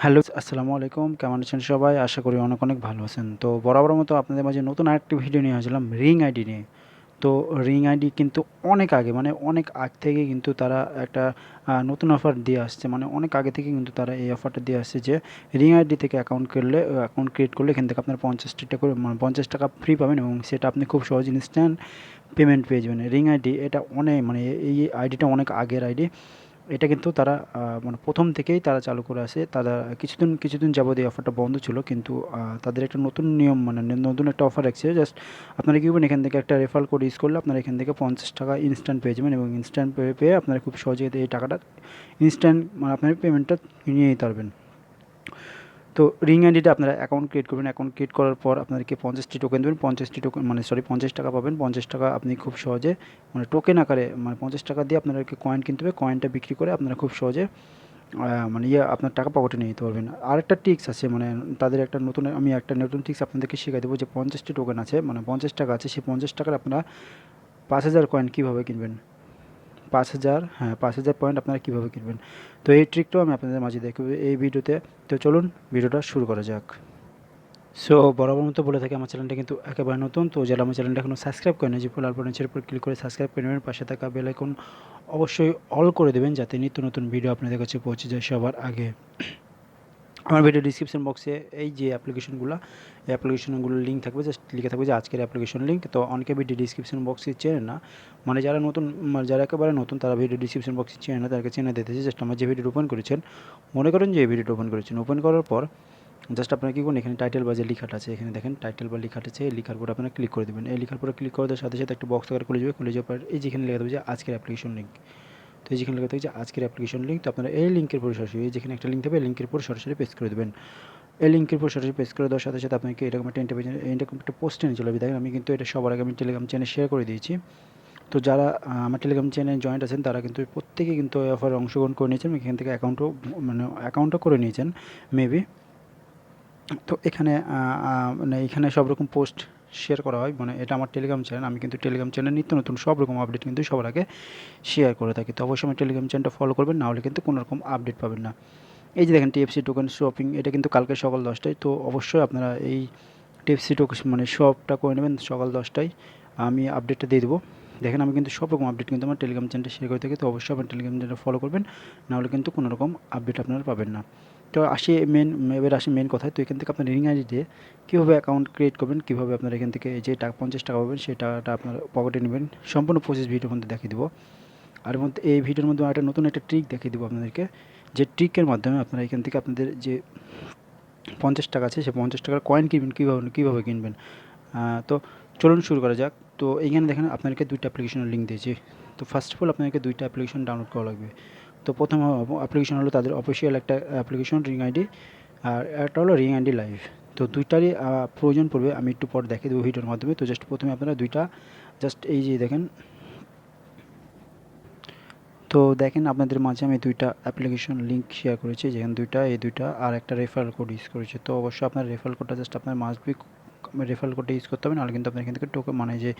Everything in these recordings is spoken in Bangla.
হ্যালো, আসসালামু আলাইকুম। কেমন আছেন সবাই? আশা করি অনেক, অনেক ভালো আছেন। তো বরাবরের মতো আপনাদের মাঝে নতুন আরেকটি ভিডিও নিয়ে আসলাম রিং আইডি নিয়ে। তো রিং আইডি কিন্তু অনেক আগে মানে অনেক আগ থেকে কিন্তু তারা একটা নতুন অফার দিয়ে আসছে। মানে অনেক আগে থেকে কিন্তু তারা এই অফারটা দিয়ে আসছে যে রিং আইডি থেকে অ্যাকাউন্ট ক্রিয়েট করলে এখান থেকে আপনার ৫০ টাকা করে মানে ৳৫০ ফ্রি পাবেন এবং সেটা আপনি খুব সহজে ইনস্ট্যান্ট পেমেন্ট পেয়ে যাবেন। রিং আইডি এটা অনেক মানে এই আইডিটা অনেক আগের আইডি। এটা কিন্তু তারা মানে প্রথম থেকেই তারা চালু করে আসে। তারা কিছুদিন যাবৎ এই অফারটা বন্ধ ছিল। কিন্তু তাদের একটা নতুন নিয়ম মানে নতুন একটা অফার রাখছে। জাস্ট আপনারা কি করবেন এখান থেকে একটা রেফারাল কোড ইউজ করলে আপনারা এখান থেকে ৳৫০ ইনস্ট্যান্ট পেয়ে যাবেন এবং ইনস্ট্যান্ট পেয়ে আপনারা খুব সহজেই এই টাকাটা ইনস্ট্যান্ট মানে আপনার পেমেন্টটা নিয়ে নিতে পারবেন। তো রিং আইডিটা আপনারা অ্যাকাউন্ট ক্রিয়েট করবেন। অ্যাকাউন্ট ক্রিয়েট করার পর আপনাদেরকে ৫০টি টোকেন দেবেন। ৫০টি টোকেন মানে সরি ৳৫০ পাবেন। ৳৫০ আপনি খুব সহজে মানে টোকেন আকারে মানে ৳৫০ দিয়ে আপনাদেরকে কয়েন কিনতে হবে। কয়েনটা বিক্রি করে আপনারা খুব সহজে মানে আপনার টাকা পকেটে নিয়ে যেতে পারবেন। আরেকটা ট্রিক্স আছে মানে তাদের আমি একটা নতুন ট্রিক্স আপনাদেরকে শিখাই দেবো যে ৫০টি টোকেন আছে মানে ৳৫০ আছে সেই ৳৫০ আপনারা ৫,০০০ কয়েন কীভাবে কিনবেন? ৫,০০০ হ্যাঁ ৫,০০০ পয়েন্ট আপনারা কীভাবে কিনবেন? তো এই ট্রিকটাও আমি আপনাদের মাঝে দেখাবো এই ভিডিওতে। তো চলুন ভিডিওটা শুরু করা যাক। সো বরাবর মতো বলে থাকি আমার চ্যানেলটা কিন্তু একেবারে নতুন। তো যারা আমার চ্যানেলটা এখনও সাবস্ক্রাইব করেনি যে লাল বাটনের উপর ক্লিক করে সাবস্ক্রাইব করে নেবেন। পাশে থাকা বেল আইকন অবশ্যই অল করে দেবেন যাতে নিত্য নতুন ভিডিও আপনাদের কাছে পৌঁছে যায় সবার আগে। আমার ভিডিও ডিসক্রিপশন বক্সে এই যে এই অ্যাপ্লিকেশনগুলোর লিঙ্ক থাকবে, জাস্ট লিখে থাকবে যে আজকের অ্যাপ্লিকেশন লিঙ্ক। তো অনেকে ভিডিও ডিসক্রিপশন বক্সে চেনে না, মানে যারা নতুন মানে যারা একেবারে নতুন তারা ভিডিও ডিসক্রিপশন বক্সে চেনে না, তাদেরকে চেনে দিতেছে। জাস্ট আমার যে ভিডিওটা ওপেন করেছেন, মনে করেন যে এই ভিডিওটা ওপেন করার পর জাস্ট আপনারা কী করুন, এখানে টাইটেল বা যে লেখাটা আছে এখানে দেখেন টাইটেল বা লেখাটা আছে, এই লেখার উপর আপনারা ক্লিক করে দেবেন। এই লেখার উপরে ক্লিক করার সাথে সাথে একটা বক্স আকারে খুলে যাওয়ার পর এই যেখানে লেখা দেবে যে আজকের অ্যাপ্লিকেশন লিঙ্ক। তো এই যেখানে লেখা থাকবে যে আজকের অ্যাপ্লিকেশন লিঙ্ক, তো আপনারা এই লিঙ্কের উপর সরাসরি এই যেখানে একটা লিঙ্ক থাকবে লিঙ্কের উপর সরাসরি পেস্ট করে দেবেন। এই লিঙ্কের উপর সরাসরি পেস্ট করে দেওয়ার সাথে সাথে আপনাকে এরকম একটা পোস্টে নিয়ে চলে যাবে। দেখেন আমি কিন্তু এটা সবার আগে আমি টেলিগ্রাম চ্যানেলে শেয়ার করে দিয়েছি। তো যারা আমার টেলিগ্রাম চ্যানেলে জয়েন্ট আছেন তারা কিন্তু প্রত্যেকে কিন্তু এই অফারে অংশগ্রহণ করে নিয়েছেন, এখান থেকে অ্যাকাউন্টও করে নিয়েছেন মেবি। তো এখানে মানে এখানে সব রকম পোস্ট শেয়ার করা হয়, মানে এটা আমার টেলিগ্রাম চ্যানেল। আমি কিন্তু টেলিগ্রাম চ্যানেল নিত্য নতুন সব রকম আপডেট কিন্তু সবার আগে শেয়ার করে থাকি। তো অবশ্যই আমার টেলিগ্রাম চ্যানেলটা ফলো করবেন, না হলে কিন্তু কোনো রকম আপডেট পাবেন না। এই যে দেখেন টিএফসি টোকেন শপিং, এটা কিন্তু কালকে সকাল 10টায়। তো অবশ্যই আপনারা এই টিএফসি টোকেন মানে শপটা করে নেবেন সকাল 10টায়। আমি আপডেটটা দিয়ে দেবো। দেখেন আমি কিন্তু সব রকম আপডেট কিন্তু আমার টেলিগ্রাম চ্যানেলে শেয়ার করে থাকি। তো অবশ্যই আমার টেলিগ্রাম চ্যানেলটা ফলো করবেন, নাহলে কিন্তু কোনো রকম আপডেট আপনারা পাবেন না। তো এবার আসি মেন কথায়। তো এখান থেকে আপনার রিং আইডি দিয়ে কীভাবে অ্যাকাউন্ট ক্রিয়েট করবেন, কীভাবে আপনারা এখান থেকে যে ৳৫০ পাবেন সেই টাকাটা আপনার পকেটে নেবেন, সম্পূর্ণ প্রসেস ভিডিওর মধ্যে দেখিয়ে দেবো। আর এই ভিডিওর মধ্যে নতুন একটা ট্রিক দেখিয়ে দেবো আপনাদেরকে, যে ট্রিকের মাধ্যমে আপনারা এখান থেকে আপনাদের যে ৳৫০ আছে সেই ৳৫০ কয়েন কিনবেন, কীভাবে কিনবেন। তো চলুন শুরু করা যাক। তো এইখানে দেখেন আপনাদেরকে 2টা অ্যাপ্লিকেশনের লিঙ্ক দিয়েছি। তো ফার্স্ট অফ অল আপনাদেরকে 2টা অ্যাপ্লিকেশন ডাউনলোড করা লাগবে। তো প্রথম অ্যাপ্লিকেশন হলো তাদের অফিসিয়াল একটা অ্যাপ্লিকেশন রিং আইডি, আর একটা হলো রিং আইডি লাইভ। তো দুইটারই প্রয়োজন পড়বে, আমি একটু পর দেখিয়ে দেবো ভিডিওর মাধ্যমে। তো জাস্ট প্রথমে আপনারা দুইটা জাস্ট এই যে দেখেন, তো দেখেন আপনাদের মাঝে আমি 2টা অ্যাপ্লিকেশন লিঙ্ক শেয়ার করেছি, যেখানে এই 2টা আর একটা রেফারেল কোড ইউজ করেছি। তো অবশ্যই আপনার রেফারেল কোডটা জাস্ট আপনার মাস্ট বি রেফারেল কোডটা ইউজ করতে হবে, নাহলে কিন্তু আপনি এখান থেকে মানে যে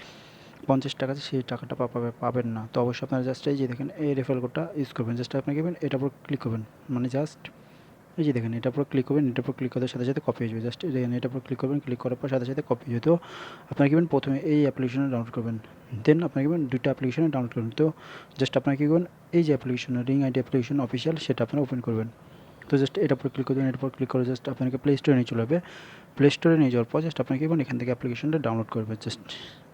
৳৫০ আছে সেই টাকাটা পাবেন না। তো অবশ্যই আপনারা জাস্ট এই যে দেখেন এই রেফারেল কোডটা ইউজ করবেন। জাস্ট আপনাকে এটার উপর ক্লিক করবেন, মানে জাস্ট এই যে দেখেন এটার উপর ক্লিক করবেন, এটার উপর ক্লিক করার সাথে সাথে কপি হয়ে যাবে। জাস্ট এই দেখেন এটার উপর ক্লিক করবেন, ক্লিক করার পর সাথে সাথে কপি হয়ে যাবে। তো আপনারা কী প্রথমে এই অ্যাপ্লিকেশনে ডাউনলোড করবেন, দেন আপনারা কী 2টা অ্যাপ্লিকেশনে ডাউনলোড করবেন। তো জাস্ট আপনারা কী করবেন, এই যে application ring ID application official সেটা আপনারা ওপেন করবেন। তো জাস্ট এটার উপর ক্লিক করবেন, এটার উপর ক্লিক করে জাস্ট আপনাকে প্লে স্টোরে নিয়ে চলে যাবে। প্লে স্টোরে নিয়ে যাওয়ার পর জাস্ট আপনাকে কী এখান থেকে অ্যাপ্লিকেশনটা ডাউনলোড করবেন। জাস্ট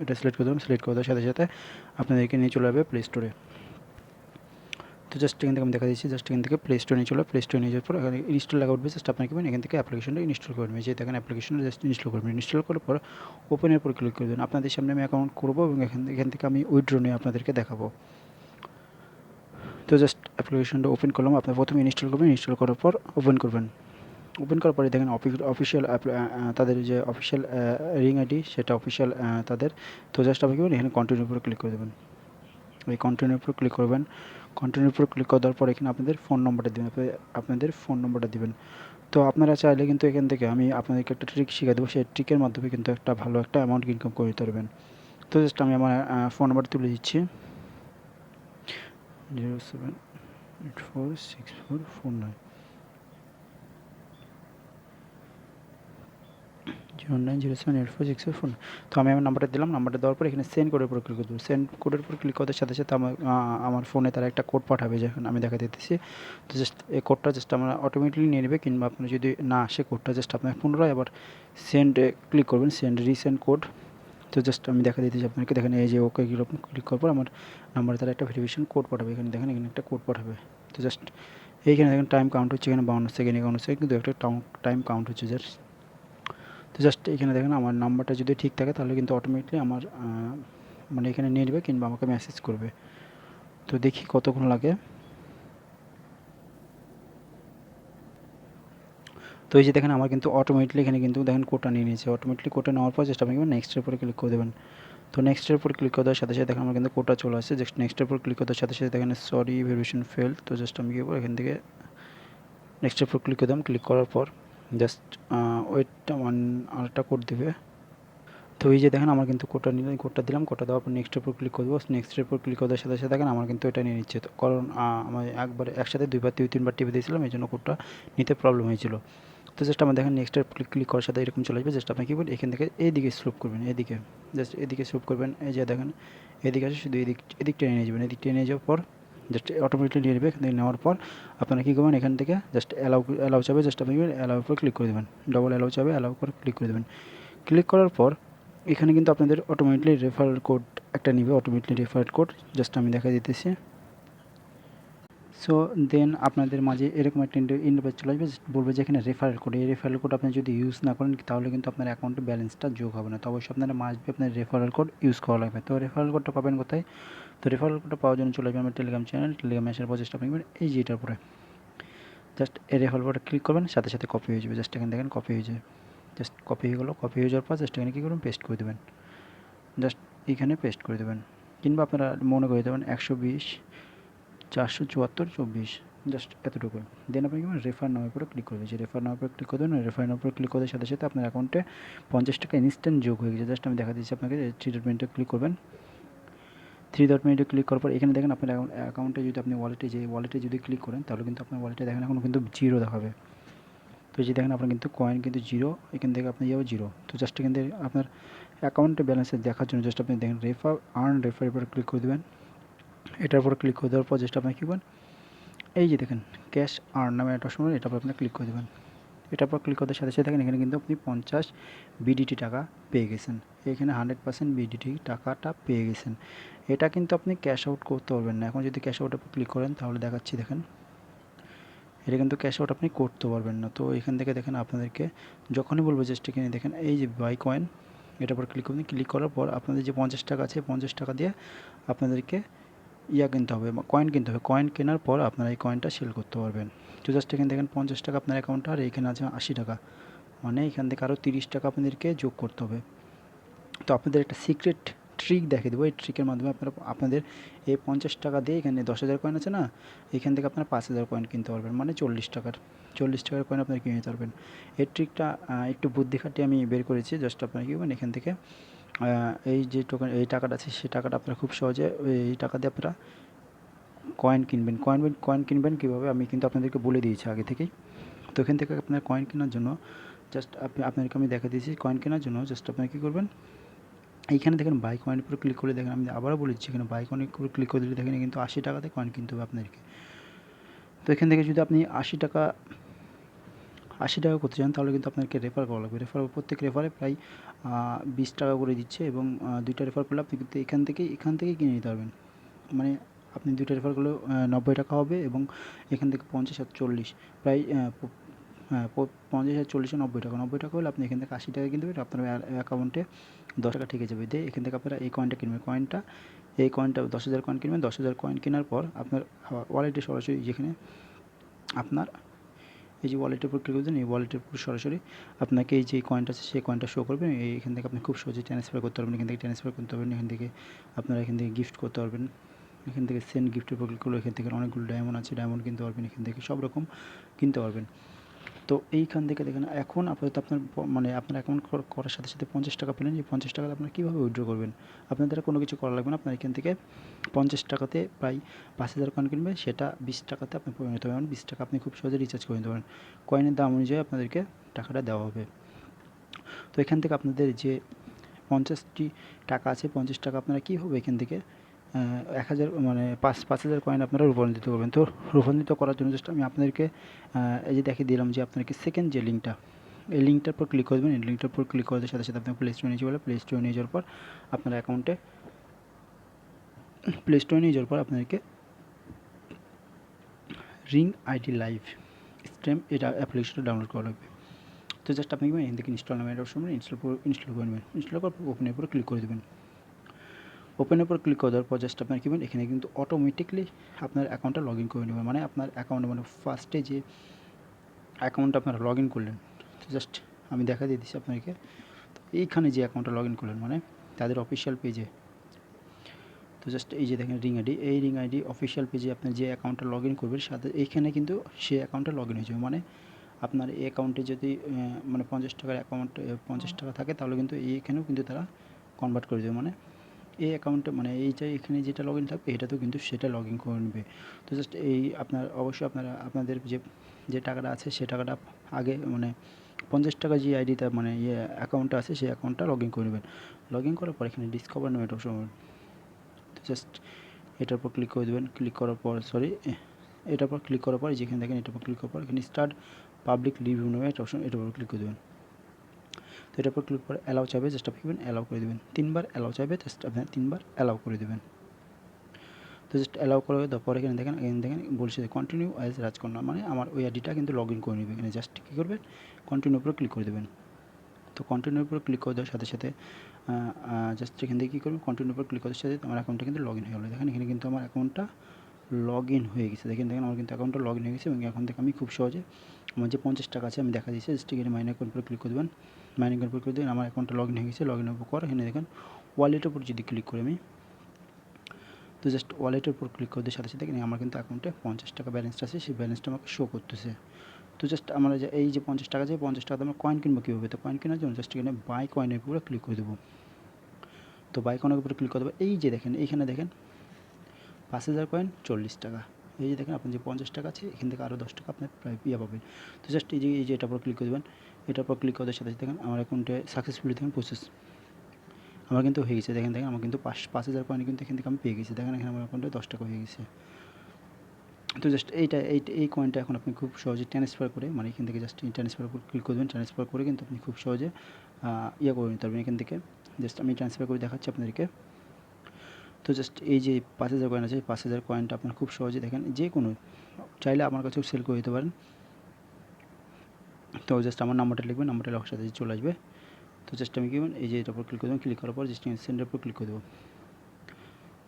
এটা সিলেক্ট করে দেবেন, সিলেক্ট করে দেওয়ার সাথে সাথে আপনাদেরকে নিয়ে চলে যাবে প্লে স্টোরে। তো জাস্ট এখান থেকে আমি দেখা দিচ্ছি, জাস্ট এখান থেকে প্লে স্টোরে নিয়ে চলো। প্লে স্টোরে নিয়ে যাওয়ার পর এখানে ইনস্টল লেখা উঠবে, জাস্ট আপনাকে এখান থেকে অ্যাপ্লিকেশনটা ইনস্টল করবেন। যে দেখেন অ্যাপ্লিকেশনটা জাস্ট ইনস্টল করবেন। ইনস্টল করার পর ওপেনের উপর ক্লিক করে দেবেন। আপনাদের সামনে আমি অ্যাকাউন্ট করবো এবং এখান থেকে আমি উইথড্র নিয়ে আপনাদেরকে দেখাবো। তো জাস্ট অ্যাপ্লিকেশনটা ওপেন করলাম। আপনার প্রথমে ইনস্টল করবেন, ইনস্টল করার পর ওপেন করবেন। ওপেন করার পরে দেখেন অফিসিয়াল তাদের যে অফিসিয়াল রিং আইডি সেটা অফিসিয়াল তাদের। তো জাস্ট আপনি এখানে কন্টিনিউর উপর ক্লিক করে দেবেন। এই কন্টিনিউর উপর ক্লিক করবেন। কন্টিনিউর উপর ক্লিক করার পর এখানে আপনাদের ফোন নম্বরটা দেবেন, আপনাদের ফোন নম্বরটা দিবেন। তো আপনারা চাইলে কিন্তু এখান থেকে আমি আপনাদেরকে একটা ট্রিক শিখিয়ে দেবো, সেই ট্রিকের মাধ্যমে কিন্তু একটা ভালো একটা অ্যামাউন্ট ইনকাম করে দিতে পারবেন। তো জাস্ট আমি আমার ফোন নাম্বার তুলে দিচ্ছি, 07846449। 09078464। তো আমি আমার নাম্বারটা দিলাম, নাম্বারটা দেওয়ার পর এখানে সেন্ড কোডের উপর ক্লিক করব। সেন্ড কোডের উপর ক্লিক করার সাথে সাথে আমার ফোনে তারা একটা কোড পাঠাবে, যেখানে আমি দেখা দিতেছি। তো জাস্ট এই কোডটা জাস্ট আমরা অটোমেটিকলি নিয়ে নেবে, কিংবা আপনার যদি না আসে কোডটা জাস্ট আপনার পুনরায় আবার সেন্ডে ক্লিক করবেন, সেন্ড রিসেন্ড কোড। তো জাস্ট আমি দেখা দিতেছি আপনাকে, দেখেন এই যে ওকে ক্লিক করার পর আমার নাম্বারে তারা একটা ভেরিফিকেশন কোড পাঠাবে। এখানে দেখেন এখানে একটা কোড পাঠাবে। তো জাস্ট এইখানে দেখেন টাইম কাউন্ট হচ্ছে, এখানে 52 সেকেন্ড 51 সেকেন্ড কিন্তু একটা টাইম কাউন্ট হচ্ছে জাস্ট। তো জাস্ট এখানে দেখেন আমার নাম্বারটা যদি ঠিক থাকে তাহলে কিন্তু অটোমেটিকলি আমার মানে এখানে নিয়ে নেবে কিংবা আমাকে মেসেজ করবে। তো দেখি কতক্ষণ লাগে। তো এই যে দেখেন আমার কিন্তু অটোমেটিকলি এখানে কিন্তু দেখেন কোডটা নিয়ে নিয়েছে। অটোমেটিকলি কোডটা নেওয়ার পর জাস্ট আপনি নেক্সটের উপরে ক্লিক করে দেবেন। তো নেক্সটের উপর ক্লিক করার সাথে সাথে দেখেন আমার কিন্তু কোডটা চলে আসছে। জাস্ট নেক্সটের উপর ক্লিক করার সাথে সাথে দেখেন সরি ভেরিফিকেশন ফেল। তো জাস্ট আমি কী করবো, এখান থেকে নেক্সটের উপর ক্লিক করে দিলাম। ক্লিক করার পর জাস্ট ওয়েটটা আরেকটা কোড দেবে। তো এই যে দেখেন আমার কিন্তু কোডটা নিলাম, কোডটা দিলাম, কোডটা দেওয়ার পর নেক্সটের উপর ক্লিক করবো। নেক্সটের উপর ক্লিক করার সাথে সাথে দেখেন আমার কিন্তু এটা নিয়ে নিচ্ছে। তো কারণ আমার একবারে একসাথে দুইবার তিনবার টিপে দিয়েছিলাম, এই জন্য কোডটা নিতে প্রবলেম হয়েছিল। তো জাস্ট আমার দেখেন নেক্সটের ক্লিক করার সাথে এরকম চলে আসবে। জাস্ট আপনি কী বলবেন, এখান থেকে এইদিকে স্লুপ করবেন, এদিকে জাস্ট এদিকে স্লুপ করবেন। এই যে দেখেন এদিকে আছে, শুধু এদিকটা নিয়ে যাবেন। এদিকটা নিয়ে যাওয়ার পর জাস্ট অটোমেটিকলি নিয়ে নেবে। এখান থেকে নেওয়ার পর আপনারা কী করবেন, এখান থেকে জাস্ট অ্যালাউ চাবে, জাস্ট আপনি অ্যালাউর উপর ক্লিক করে দেবেন। ডবল অ্যালাউ চাবে, অ্যালাউ করে ক্লিক করে দেবেন। ক্লিক করার পর এখানে কিন্তু আপনাদের অটোমেটিকলি রেফারেল কোড একটা নিবে, অটোমেটিকলি রেফারেল কোড জাস্ট আমি দেখা দিতেছি। সো দেন আপনাদের মাঝে এরকম একটা ইন্টারফেস চলে আসবে, বলবে যে এখানে রেফারেল কোড। এই রেফারেল কোড আপনি যদি ইউজ না করেন তাহলে কিন্তু আপনার অ্যাকাউন্টে ব্যালেন্সটা যোগ হবে না। তো অবশ্যই আপনারা মাস্ট আপনার রেফারেল কোড ইউজ করা লাগবে। তো রেফারেল কোডটা পাবেন কোথায়? তো রেফারেল কোডটা পাওয়ার জন্য চলে আসবে আমার টেলিগ্রাম চ্যানেল। টেলিগ্রামে আসার পর জাস্ট আপনি এই যে এটার উপরে জাস্ট এই রেফারেল কোডটা ক্লিক করবেন, সাথে সাথে কপি হয়ে যাবে। জাস্ট এখানে দেখেন কপি হয়ে যায়, জাস্ট কপি হয়ে গেলো। কপি হয়ে যাওয়ার পর জাস্ট এখানে কী করবেন, পেস্ট করে দেবেন। জাস্ট এখানে পেস্ট করে দেবেন, কিংবা আপনারা মনে করে দেবেন 120 474 24, জাস্ট এতটুকু। দেন আপনি রেফার নামের উপরে ক্লিক করবেন। যে রেফার নামের উপরে ক্লিক করে দেবেন, রেফার নামের উপরে ক্লিক করার সাথে সাথে আপনার অ্যাকাউন্টে 50 টাকা ইনস্ট্যান্ট যোগ হয়ে গেছে। জাস্ট আমি দেখা দিচ্ছি আপনাকে, 3 ডট মেনুতে ক্লিক করবেন। 3 ডট মেনুতে ক্লিক করার পর এখানে দেখেন আপনার অ্যাকাউন্টে যদি আপনি ওয়ালেটে যদি ক্লিক করেন তাহলে কিন্তু আপনার ওয়ালেটে দেখেন এখন কিন্তু 0 দেখাবে। তো এই যে দেখেন আপনার কিন্তু কয়েন কিন্তু 0, এখান থেকে আপনি যাবে 0। তো জাস্ট এখান থেকে আপনার অ্যাকাউন্টে ব্যালেন্সে দেখার জন্য জাস্ট আপনি দেখেন রেফার উপরে ক্লিক করে দেবেন। এটার উপর ক্লিক করে দেওয়ার পর জাস্ট আপনি কী করবেন, এই যে দেখেন ক্যাশ আর্ন নামে একটা অপশন, এটার উপর আপনি ক্লিক করে দেবেন। এটার পর ক্লিক করতে সাথে সাথে দেখেন এখানে কিন্তু আপনি 50 বিডিটি টাকা পেয়ে গেছেন। এখানে 100% বিডিটি টাকাটা পেয়ে গেছেন। এটা কিন্তু আপনি ক্যাশ আউট করতে পারবেন না। এখন যদি ক্যাশ আউটের উপর ক্লিক করেন তাহলে দেখাচ্ছি, দেখেন এটা কিন্তু ক্যাশ আউট আপনি করতে পারবেন না। তো এখান থেকে দেখেন আপনাদেরকে যখনই বলবো জাস্ট এখানে দেখেন এই যে বাই কয়েন, এটার উপর ক্লিক করবেন। ক্লিক করার পর আপনাদের যে 50 টাকা আছে 50 টাকা দিয়ে আপনাদেরকে কিনতে হবে, কয়েন কিনতে হবে। কয়েন কেনার পর আপনারা এই কয়েনটা সেল করতে পারবেন। তো জাস্ট এখানে দেখেন 50 টাকা আপনার অ্যাকাউন্টে, আর এখানে আছে 80 টাকা, মানে এখান থেকে আরও 30 টাকা আপনাদেরকে যোগ করতে হবে। তো আপনাদের একটা সিক্রেট ট্রিক দেখিয়ে দেবো। এই ট্রিকের মাধ্যমে আপনাদের এই 50 টাকা দিয়ে এখানে 10,000 কয়েন আছে না, এখান থেকে আপনারা 5,000 কয়েন কিনতে পারবেন, মানে 40 টাকার কয়েন আপনারা কিনে নিতে পারবেন। এই ট্রিকটা একটু বুদ্ধি খাটিয়ে আমি বের করেছি। জাস্ট আপনারা কী করবেন, এখান থেকে এই যে টোকেন এই টাকাটা আছে সেই টাকাটা আপনারা খুব সহজে এই টাকা দিয়ে আপনারা কয়েন কিনবেন। কয়েন কিনবেন কীভাবে আমি কিন্তু আপনাদেরকে বলে দিয়েছি আগে থেকেই। তো এখান থেকে আপনার কয়েন কেনার জন্য জাস্ট আপনাদেরকে আমি দেখা দিয়েছি। কয়েন কেনার জন্য জাস্ট আপনারা কী করবেন, এইখানে দেখেন বাই কয়েনের উপর ক্লিক করে দেখেন, আমি আবারও বলে দিচ্ছি, এখানে বাই কয়েনের উপর ক্লিক করে দিলে দেখেন কিন্তু 80 টাকাতে কয়েন কিনতে হবে আপনাদেরকে। তো এখান থেকে যদি আপনি 80 টাকা করতে চান তাহলে কিন্তু আপনাকে রেফার করা লাগবে। প্রত্যেক রেফারে প্রায় 20 টাকা করে দিচ্ছে, এবং 2টা রেফার করলে আপনি কিন্তু এখান থেকেই কিনে নিতে পারবেন। মানে আপনি 2টা রেফার করলেও 90 টাকা হবে, এবং এখান থেকে 50 আর 40 প্রায় 50 আর 40 90 টাকা হলে আপনি এখান থেকে 80 টাকা কিনতে পারবেন। আপনার অ্যাকাউন্টে 10 টাকা থেকে যাবে। দিয়ে এখান থেকে আপনারা এই কয়েনটা কিনবেন। এই কয়েনটা 10,000 কয়েন কিনবেন। 10,000 কয়েন কেনার পর আপনার ওয়ালেটে সরাসরি যেখানে আপনার এই যে ওয়ালেটের উপর ক্লিক করবেন, এই ওয়ালেটের উপর সরাসরি আপনাকে এই যে কয়েনটা আছে সেই কয়েনটা শো করবে। এখান থেকে আপনি খুব সহজে ট্রান্সফার করতে পারবেন। এখান থেকে ট্রান্সফার করতে পারবেন, এখান থেকে আপনারা গিফট করতে পারবেন। এখান থেকে সেন্ড গিফটের উপর ক্লিক করলে এখান থেকে অনেকগুলো ডায়মন্ড আছে, ডায়মন্ড কিনতে পারবেন। এখান থেকে সব রকম কিনতে পারবেন। তো এইখান থেকে দেখেন এখন আপাতত আপনার মানে আপনার অ্যাকাউন্ট করার সাথে সাথে 50 টাকা পেলেন। এই 50 টাকা আপনারা কীভাবে উইথড্র করবেন, আপনার দ্বারা কোনো কিছু করা লাগবে না। আপনার এখান থেকে 50 টাকাতে প্রায় 5,000 কয়েন কিনবেন, সেটা 20 টাকাতে আপনি পরিণত হবেন। 20 টাকা আপনি খুব সহজে রিচার্জ করে নিতে পারেন। কয়েনের দাম অনুযায়ী আপনাদেরকে টাকাটা দেওয়া হবে। তো এখান থেকে আপনাদের যে 50টি টাকা আছে, 50 টাকা আপনারা কীভাবে এখান থেকে 1000 মানে 5000 কয়েন আপনারা রূপান্তরিত করবেন। তো রূপান্তরিত করার জন্য জাস্ট আমি আপনাদেরকে এই যে দেখিয়ে দিলাম যে আপনাদেরকে সেকেন্ড যে লিঙ্কটা, এই লিঙ্কটার উপর ক্লিক করবেন। এই লিঙ্কটার উপর ক্লিক করার সাথে সাথে আপনার প্লে স্টোরে নিয়ে যাবে। প্লে স্টোরে নিয়ে যাওয়ার পর আপনার অ্যাকাউন্টে আপনাদেরকে রিং আইডি লাইভ স্ট্রিম এটা অ্যাপ্লিকেশনটা ডাউনলোড করা লাগবে। তো জাস্ট আপনি এখান থেকে ইনস্টল নামে একটা অপশন ইনস্টল করে নেবেন। ইনস্টল করার পর ওপেনের উপর ক্লিক করে দেবেন। ওপেনের উপর ক্লিক করে দেওয়ার পর জাস্ট আপনার কী করবেন, এখানে কিন্তু অটোমেটিকলি আপনার অ্যাকাউন্টটা লগ ইন করে নেবেন। মানে আপনার অ্যাকাউন্টে মানে ফার্স্টে যে অ্যাকাউন্টটা আপনারা লগ ইন করলেন, তো জাস্ট আমি দেখা দিয়ে দিচ্ছি আপনাদেরকে। তো এইখানে যে অ্যাকাউন্টটা লগ ইন করলেন মানে তাদের অফিসিয়াল পেজে, তো জাস্ট এই যে দেখেন রিং আইডি, এই রিং আইডি অফিসিয়াল পেজে আপনার যে অ্যাকাউন্টটা লগ ইন করবেন সাথে এইখানে কিন্তু সেই অ্যাকাউন্টটা লগ ইন হয়ে যাবে। মানে আপনার এই অ্যাকাউন্টে যদি মানে 50 টাকার অ্যাকাউন্ট 50 টাকা থাকে তাহলে কিন্তু এইখানেও কিন্তু তারা কনভার্ট করে দেবে। মানে এই অ্যাকাউন্টে মানে এইটা এখানে যেটা লগ ইন থাকবে এটাতেও কিন্তু সেটা লগ ইন করে নেবে। তো জাস্ট এই আপনার অবশ্যই আপনাদের যে টাকাটা আছে সে টাকাটা আগে মানে 50 টাকা যে আইডিটা মানে অ্যাকাউন্টটা আছে সেই অ্যাকাউন্টটা লগ ইন করে নেবেন। লগ ইন করার পর এখানে ডিসকভার নামে একটা অপশন, তো জাস্ট এটার উপর ক্লিক করে দেবেন। ক্লিক করার পর এটার উপর ক্লিক করার পর যেখানে দেখেন এটার উপর ক্লিক করার পর এখানে স্টার্ট পাবলিক রিভিউ নামে একটা অপশন, এটার উপর ক্লিক করে দেবেন। তো এটার উপর ক্লিক করে অ্যালাউ চাইবে, জাস্ট আপনি অ্যালাউ করে দেবেন। 3বার অ্যালাউ চাইবে, জাস্ট আপনি 3বার অ্যালাউ করে দেবেন। তো জাস্ট অ্যালাউ করে দেওয়ার পর এখানে দেখেন বলছে কন্টিনিউ অ্যাজ রাজকন্যা, মানে আমার ওই আইডিটা কিন্তু লগ ইন করে নেবে। এখানে জাস্ট কী করবেন, কন্টিনিউর উপর ক্লিক করে দেবেন। তো কন্টিনিউর উপর ক্লিক করে দেওয়ার সাথে সাথে জাস্ট এখান থেকে কী করবেন, কন্টিনিউর উপর ক্লিক করার সাথে আমার অ্যাকাউন্টটা কিন্তু লগ ইন হয়ে গেলো। দেখেন এখানে কিন্তু আমার অ্যাকাউন্টটা লগ ইন হয়ে গেছে। দেখেন আমার কিন্তু অ্যাকাউন্টটা লগ ইন হয়ে গেছে এবং এখন থেকে আমি খুব সহজে আমার যে 50 টাকা আছে আমি দেখা দিচ্ছি, জাস্ট এখানে মাইন অ্যাকাউন্ট উপর ক্লিক করে দেবেন। মাইন অ্যাকাউন্ট উপর ক্লিক দেবেন, আমার অ্যাকাউন্টটা লগ ইন হয়ে গেছে। লগ ইন হওয়ার পর এখানে দেখেন ওয়ালেটের উপর যদি ক্লিক করি আমি, তো জাস্ট ওয়ালেটের উপর ক্লিক করে দেওয়ার সাথে সাথে আমার কিন্তু অ্যাকাউন্টে 50 টাকা ব্যালেন্সটা আছে, সেই ব্যালেন্সটা আমাকে শো করতেছে। তো জাস্ট আমরা যে এই যে 50 টাকা আছে, 50 টাকাতে আমরা কয়েন কিনবো কীভাবে, তো কয়েন কেনার জন্য জাস্ট এখানে বাই কয়েনের উপরে ক্লিক করে দেবো। তো বাই কয়েনের উপরে ক্লিক করে দেবো। এই যে দেখেন এইখানে দেখেন 5000 কয়েন 40 টাকা। এই যে দেখেন আপনার যে 50 টাকা আছে এখান থেকে আরও 10 টাকা আপনার প্রায় পাবেন। তো জাস্ট এই যে এটার উপর ক্লিক করে দেবেন। এটার উপর ক্লিক করার সাথে সাথে দেখেন আমার অ্যাকাউন্টে সাকসেসফুলি দেখেন প্রসেস আমার কিন্তু হয়ে গেছে। দেখেন আমার কিন্তু 5000 কয়েন কিন্তু এখান থেকে আমি পেয়ে গেছি। দেখেন এখানে আমার অ্যাকাউন্টে 10 টাকা হয়ে গেছে। তো জাস্ট এই কয়েনটা এখন আপনি খুব সহজে ট্রান্সফার করে মানে এখান থেকে জাস্ট ট্রান্সফার উপর ক্লিক করবেন। ট্রান্সফার করে কিন্তু আপনি খুব সহজে করে নিতে পারবেন এখান থেকে। জাস্ট আমি ট্রান্সফার করে দেখাচ্ছি আপনাদেরকে। তো জাস্ট এই যে 5000 কয়েন আছে, 5000 কয়েনটা আপনার খুব সহজে দেখেন যে কোনো চাইলে আমার কাছেও সেল করে দিতে পারেন। তো জাস্ট আমার নাম্বারটা লিখবেন, নাম্বারটা লেখার সাথে চলে আসবে। তো জাস্ট আমি এই যে এটার উপর ক্লিক করে দেবেন। ক্লিক করার পর জাস্ট সেন্ডের উপর ক্লিক করে দেবো।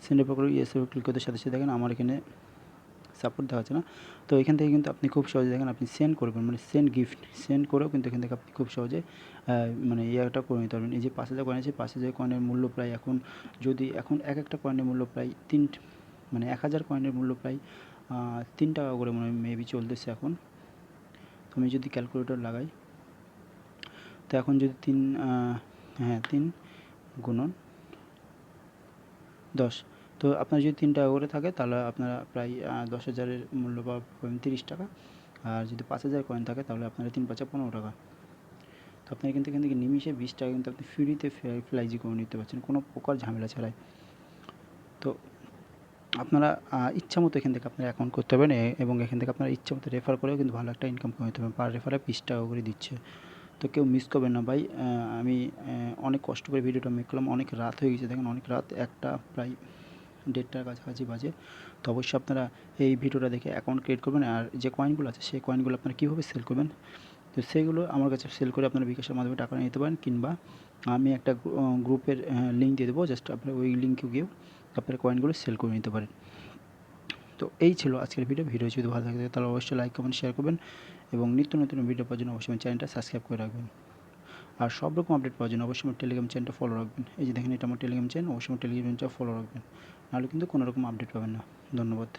সেন্ডের উপর ইয়েসের উপর ক্লিক করতে সাথে সাথে দেখেন আমার এখানে সাপোর্ট দেওয়া আছে না। তো এখান থেকে কিন্তু আপনি খুব সহজে দেখেন আপনি সেন্ড করবেন, মানে সেন্ড গিফট সেন্ড করেও কিন্তু এখান থেকে আপনি খুব সহজে মানে ইয়েটা করে নিতে পারবেন। এই যে 5000 কয়েন আছে, 5000 কয়েনের মূল্য প্রায় এখন এক একটা কয়েনের মূল্য প্রায় 1000 কয়েনের মূল্য প্রায় 3 টাকা করে মানে মেবি চলতেছে এখন। তো আমি যদি ক্যালকুলেটর লাগাই, তো এখন যদি 3 গুণন 10, তো আপনার যদি 3 টাকা করে থাকে তাহলে আপনারা প্রায় 10,000-এর মূল্য পাবেন 30 টাকা। আর যদি 5000 কয়েন থাকে তাহলে আপনারা 3 পাঁচা 15 টাকা। তো আপনি কিন্তু এখান থেকে নিমিষে 20 টাকা কিন্তু আপনি ফ্রিতে ফ্লাইজি করে নিতে পারছেন কোনো প্রকার ঝামেলা ছাড়াই। তো আপনারা ইচ্ছামতো এখান থেকে আপনারা অ্যাকাউন্ট করতে পারবেন এবং এখান থেকে আপনারা ইচ্ছামতো রেফার করেও কিন্তু ভালো একটা ইনকাম করে নিতে পারবেন। পার রেফারে 20 টাকা করে দিচ্ছে। তো কেউ মিস করবেন না ভাই। আমি অনেক কষ্ট করে ভিডিওটা মেক করলাম, অনেক রাত হয়ে গেছে। দেখেন অনেক রাত, একটা প্রায় 1:30টার কাছাকাছি বাজে। তো অবশ্যই আপনারা এই ভিডিওটা দেখে অ্যাকাউন্ট ক্রিয়েট করবেন। আর যে কয়েনগুলো আছে সেই কয়েনগুলো আপনারা কীভাবে সেল করবেন, তো সেইগুলো আমার কাছে সেল করে আপনারা বিকাশের মাধ্যমে টাকা নিতে পারেন, কিংবা আমি একটা গ্রুপের লিঙ্ক দিয়ে দেবো, জাস্ট আপনারা ওই লিঙ্কে গিয়েও আপনারা কয়েনগুলো সেল করে নিতে পারেন। তো এই ছিল আজকের ভিডিও যদি ভালো থাকে তাহলে অবশ্যই লাইক কমেন্ট শেয়ার করবেন এবং নিত্য নতুন ভিডিও পাওয়ার জন্য অবশ্যই আমার চ্যানেলটা সাবস্ক্রাইব করে রাখবেন। আর সব রকম আপডেট পাওয়ার জন্য অবশ্যই আমার টেলিগ্রাম চ্যানেলটা ফলো রাখবেন। এই যে দেখেন এটা আমার টেলিগ্রাম চ্যানেল, অবশ্যই আমার টেলিগ্রাম চ্যানেল ফলো রাখবেন, নাহলে কিন্তু কোনো রকম আপডেট পাবেন না। ধন্যবাদ।